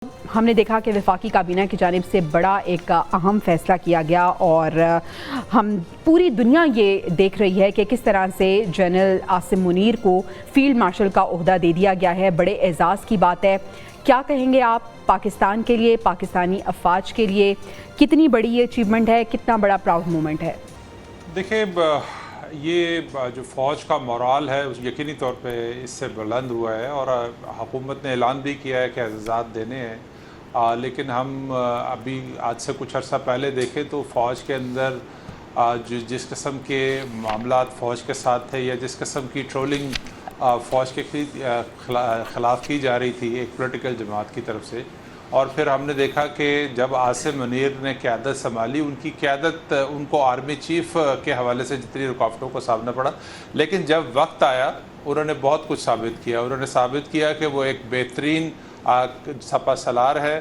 हमने देखा कि वफाकी काबीना की जानिब से बड़ा एक अहम फैसला किया गया और हम पूरी दुनिया ये देख रही है कि किस तरह से जनरल आसिम मुनीर को फील्ड मार्शल का ओहदा दे दिया गया है। बड़े एजाज़ की बात है। क्या कहेंगे आप पाकिस्तान के लिए, पाकिस्तानी अफवाज के लिए कितनी बड़ी ये अचीवमेंट है, कितना बड़ा प्राउड मोमेंट है? देखिए, ये जो फ़ौज का मोराल है उस यकीनी तौर पे इससे बुलंद हुआ है और हुकूमत ने ऐलान भी किया है कि एजाज़ात देने हैं। लेकिन हम अभी आज से कुछ अर्सा पहले देखें तो फ़ौज के अंदर जिस किस्म के मामलात फ़ौज के साथ थे या जिस किस्म की ट्रोलिंग फ़ौज के ख़िलाफ़ की जा रही थी एक पॉलिटिकल जमात की तरफ से, और फिर हमने देखा कि जब आसिम मुनीर ने क़यादत संभाली, उनकी क़यादत उनको आर्मी चीफ़ के हवाले से जितनी रुकावटों को सामना पड़ा, लेकिन जब वक्त आया उन्होंने बहुत कुछ साबित किया। उन्होंने साबित किया कि वो एक बेहतरीन सपा सलार है।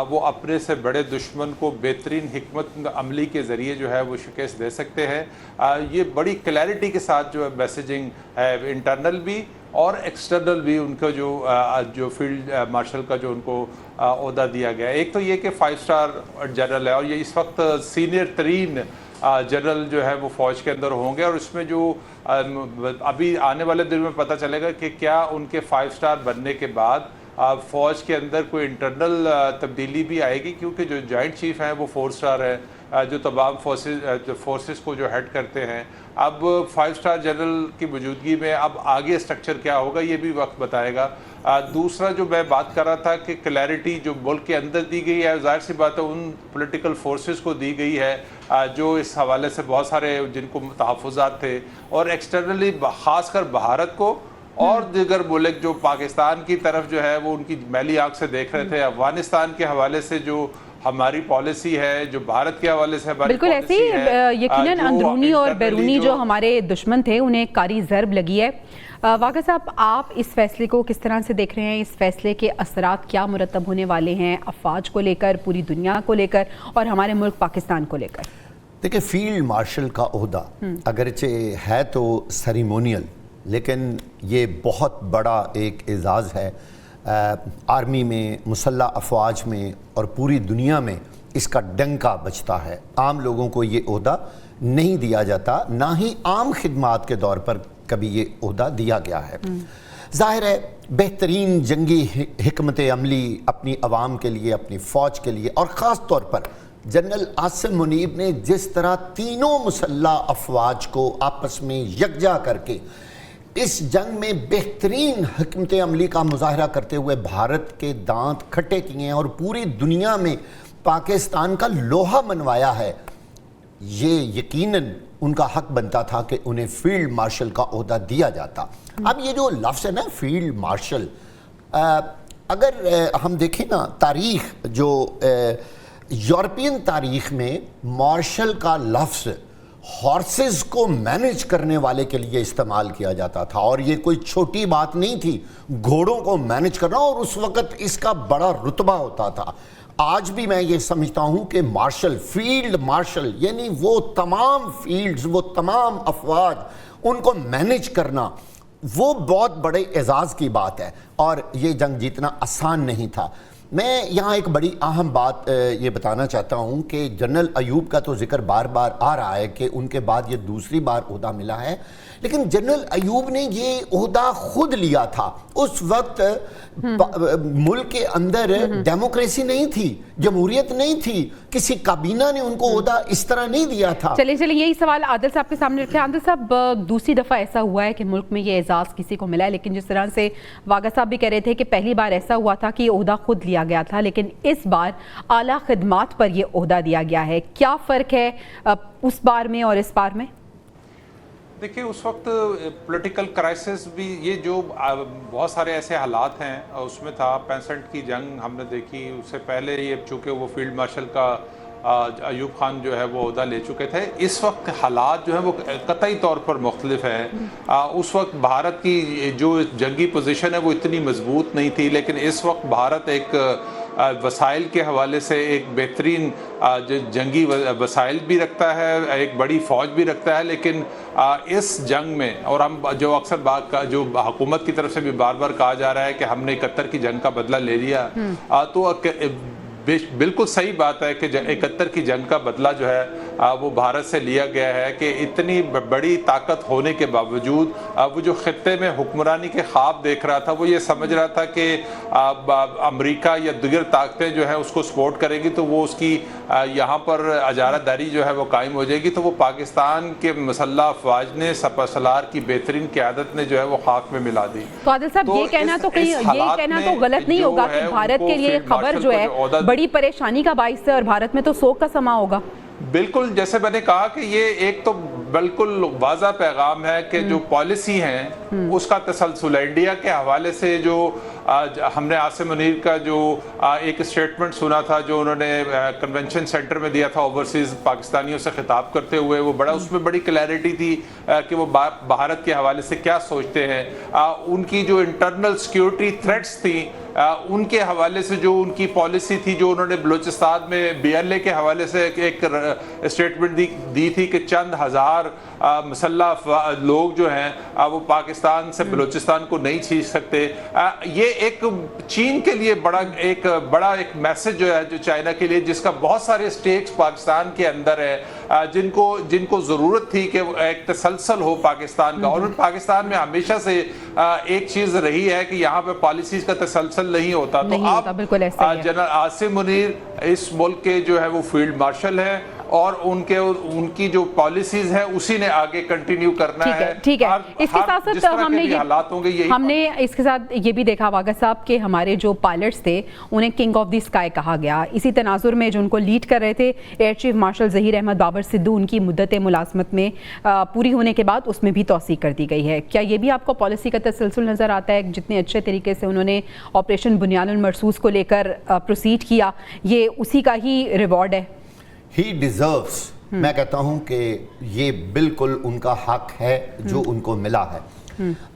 वो अपने से बड़े दुश्मन को बेहतरीन हिकमत अमली के ज़रिए जो है वो शिकस्त दे सकते हैं। ये बड़ी क्लैरिटी के साथ जो मैसेजिंग है, इंटरनल भी और एक्सटर्नल भी, उनको जो फील्ड मार्शल का जो उनको ओहदा दिया गया है। एक तो ये कि 5 स्टार जनरल है और ये इस वक्त सीनियर तरीन जनरल जो है वो फ़ौज के अंदर होंगे, और इसमें जो अभी आने वाले दिन में पता चलेगा कि क्या उनके 5 स्टार बनने के बाद फ़ौज के अंदर कोई इंटरनल तब्दीली भी आएगी, क्योंकि जो जॉइंट चीफ़ हैं वो 4 स्टार है जो तमाम फोर्सेस को जो हेड करते हैं। अब 5 स्टार जनरल की मौजूदगी में अब आगे स्ट्रक्चर क्या होगा ये भी वक्त बताएगा। दूसरा जो मैं बात कर रहा था कि क्लैरिटी जो मुल्क के अंदर दी गई है, ज़ाहिर सी बात है उन पॉलिटिकल फोर्सेस को दी गई है जो इस हवाले से बहुत सारे जिनको तहफ़्फ़ुज़ात थे, और एक्सटर्नली ख़ासकर भारत को और दीगर मुल्क जो पाकिस्तान की तरफ जो है वो उनकी मैली आंख से देख रहे थे। अफगानिस्तान के हवाले से जो हमारी पॉलिसी है, जो भारत के हवाले से हमारी बिल्कुल ऐसे ही यकीनन अंदरूनी और बैरूनी जो हमारे दुश्मन थे उन्हें कारी ज़रब लगी है। वाक़ा साहब, आप इस फैसले को किस तरह से देख रहे हैं? इस फैसले के असरात क्या मुरतब होने वाले हैं अफवाज को लेकर, पूरी दुनिया को लेकर और हमारे मुल्क पाकिस्तान को लेकर? देखिए, फील्ड मार्शल का ओहदा अगरचे है तो सेरेमोनियल, लेकिन ये बहुत बड़ा एक एजाज़ है। आर्मी में, मुसल्लह अफवाज में और पूरी दुनिया में इसका डंका बजता है। आम लोगों को ये ओहदा नहीं दिया जाता, ना ही आम खिदमात के दौर पर कभी ये ओहदा दिया गया है। ज़ाहिर है बेहतरीन जंगी हिकमत अमली अपनी आवाम के लिए, अपनी फ़ौज के लिए, और ख़ास तौर पर जनरल आसिम मुनीर ने जिस तरह तीनों मुसल्लह अफवाज को आपस में यकजा करके इस जंग में बेहतरीन हिकमत अमली का मुजाहरा करते हुए भारत के दांत खट्टे किए हैं और पूरी दुनिया में पाकिस्तान का लोहा मनवाया है, ये यकीनन उनका हक बनता था कि उन्हें फील्ड मार्शल का ओहदा दिया जाता। अब ये जो लफ्ज़ है ना फील्ड मार्शल, अगर हम देखें ना तारीख़, जो यूरोपियन तारीख़ में मार्शल का लफ्ज़ हॉर्सेस को मैनेज करने वाले के लिए इस्तेमाल किया जाता था, और ये कोई छोटी बात नहीं थी घोड़ों को मैनेज करना, और उस वक़्त इसका बड़ा रुतबा होता था। आज भी मैं ये समझता हूँ कि मार्शल, फील्ड मार्शल यानी वो तमाम फील्ड्स, वो तमाम अफवाज, उनको मैनेज करना वो बहुत बड़े एजाज़ की बात है, और ये जंग जीतना आसान नहीं था। मैं यहाँ एक बड़ी अहम बात ये बताना चाहता हूँ कि जनरल अयूब का तो जिक्र बार बार आ रहा है कि उनके बाद ये दूसरी बार ओहदा मिला है, लेकिन जनरल अयूब ने ये ओहदा खुद लिया था। उस वक्त मुल्क के अंदर डेमोक्रेसी नहीं थी, जमहूरियत नहीं थी, किसी काबीना ने उनको ओहदा इस तरह नहीं दिया था। चलिए यही सवाल आदिल साहब के सामने रखें। आदिल साहब, दूसरी दफ़ा ऐसा हुआ है कि मुल्क में ये एजाज़ किसी को मिला है, लेकिन जिस तरह से वागा साहब भी कह रहे थे कि पहली बार ऐसा हुआ था कि ओहदा खुद लिया गया था, लेकिन इस बार आला खिदमात पर यह ओहदा दिया गया है। क्या फ़र्क है उस बार में और इस बार में? देखिए, उस वक्त पॉलिटिकल क्राइसिस भी, ये जो बहुत सारे ऐसे हालात हैं उसमें था। 65 की जंग हमने देखी, उससे पहले ये चूँकि वो फील्ड मार्शल का अयूब खान जो है वो ओहदा ले चुके थे। इस वक्त हालात जो है वो कतई तौर पर मुख्तलिफ है। उस वक्त भारत की जो जंगी पोजीशन है वो इतनी मजबूत नहीं थी, लेकिन इस वक्त भारत एक वसाइल के हवाले से एक बेहतरीन जंगी वसाइल भी रखता है, एक बड़ी फ़ौज भी रखता है, लेकिन इस जंग में, और हम जो अक्सर बात का जो हुकूमत की तरफ से भी बार बार कहा जा रहा है कि हमने 71 की जंग का बदला ले लिया, तो बिल्कुल सही बात है कि 71 की जंग का बदला जो है वो भारत से लिया गया है कि इतनी बड़ी ताकत होने के बावजूद वो जो खित्ते में हुक्मरानी के ख्वाब देख रहा था, वो ये समझ रहा था कि अमेरिका या दीगर ताकतें जो है उसको सपोर्ट करेगी तो वो उसकी यहाँ पर अजारादारी जो है वो कायम हो जाएगी, तो वो पाकिस्तान के मुसल्लह अफवाज ने सपा सलार की बेहतरीन क़यादत ने जो है वो खाक में मिला दी। तो आदिल साहब, ये कहना तो गलत नहीं होगा कि भारत के लिए खबर जो है बड़ी परेशानी का बाइस है और भारत में तो शोक का समा होगा। बिल्कुल, जैसे मैंने कहा कि ये एक तो बिल्कुल वाज़ा पैगाम है कि जो पॉलिसी है उसका तसलसल है। इंडिया के हवाले से जो हमने आसिम मुनीर का जो एक स्टेटमेंट सुना था जो उन्होंने कन्वेंशन सेंटर में दिया था ओवरसीज़ पाकिस्तानियों से खिताब करते हुए, वो उसमें बड़ी क्लैरिटी थी कि वो भारत के हवाले से क्या सोचते हैं। उनकी जो इंटरनल सिक्योरिटी थ्रेट्स थी उनके हवाले से जो उनकी पॉलिसी थी, जो उन्होंने बलूचिस्तान में BLA के हवाले से एक स्टेटमेंट दी थी कि चंद हज़ार मुसल्लह लोग जो हैं वो पाकिस्तान से बलूचिस्तान को नहीं छीन सकते। ये एक चीन के लिए बड़ा एक मैसेज जो है जो चाइना के लिए, जिसका बहुत सारे स्टेक्स पाकिस्तान के अंदर है, जिनको ज़रूरत थी कि एक तसलसल हो पाकिस्तान का। और पाकिस्तान में हमेशा से एक चीज़ रही है कि यहाँ पे पॉलिसीज़ का तसलसल नहीं होता। तो आप जनरल आसिम मुनीर इस मुल्क के जो है वो फील्ड मार्शल है और उनकी जो पॉलिसीज है उसी ने आगे कंटिन्यू करना है। ठीक है। इसके साथ साथ हमने इसके साथ ये भी देखा वागा साहब कि हमारे जो पायलट्स थे उन्हें किंग ऑफ द स्काई कहा गया। इसी तनाजुर में जो उनको लीड कर रहे थे air chief marshal Zaheer Ahmed Babar Sidhu, उनकी मुद्दत मुलाजमत में पूरी होने के बाद उसमें भी तौसीक कर दी गई है। क्या ये भी आपको पॉलिसी का तसलसल नज़र आता है? जितने अच्छे तरीके से उन्होंने ऑपरेशन बुनियानुल मरसूस को लेकर प्रोसीड किया, ये उसी का ही रिवॉर्ड है। He deserves, मैं कहता हूं कि ये बिल्कुल उनका हक है जो उनको मिला है।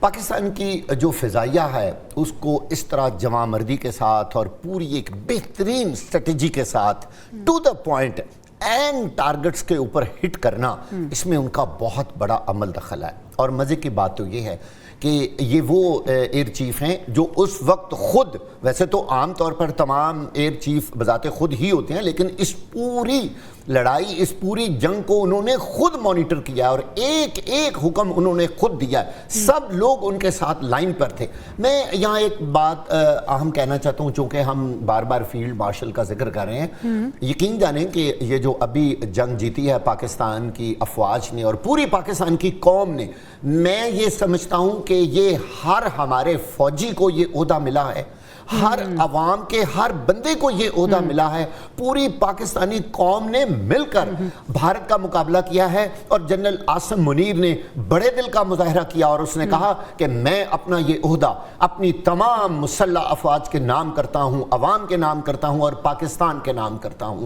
पाकिस्तान की जो फ़िज़ाइया है उसको इस तरह जवामर्दी के साथ और पूरी एक बेहतरीन स्ट्रेटजी के साथ to the point and targets के ऊपर हिट करना, इसमें उनका बहुत बड़ा अमल दखल है। और मज़े की बात तो ये है कि ये वो एयर चीफ हैं जो उस वक्त खुद, वैसे तो आम तौर पर तमाम एयर चीफ बजाते खुद ही होते हैं, लेकिन इस पूरी लड़ाई, इस पूरी जंग को उन्होंने खुद मॉनिटर किया और एक एक हुक्म उन्होंने खुद दिया। सब लोग उनके साथ लाइन पर थे। मैं यहाँ एक बात अहम कहना चाहता हूँ, चूँकि हम बार बार फील्ड मार्शल का जिक्र कर रहे हैं। यकीन जानें कि ये जो अभी जंग जीती है पाकिस्तान की अफवाज ने और पूरी पाकिस्तान की कौम ने, मैं ये समझता हूँ कि ये हर हमारे फौजी को ये ओहदा मिला है, हर अवाम के हर बंदे को ये ओहदा मिला है। पूरी पाकिस्तानी कौम ने मिलकर भारत का मुकाबला किया है और जनरल आसिम मुनीर ने बड़े दिल का मुजाहरा किया और उसने कहा कि मैं अपना ये ओहदा अपनी तमाम मुसल्लह अफवाज के नाम करता हूँ, अवाम के नाम करता हूँ और पाकिस्तान के नाम करता हूँ।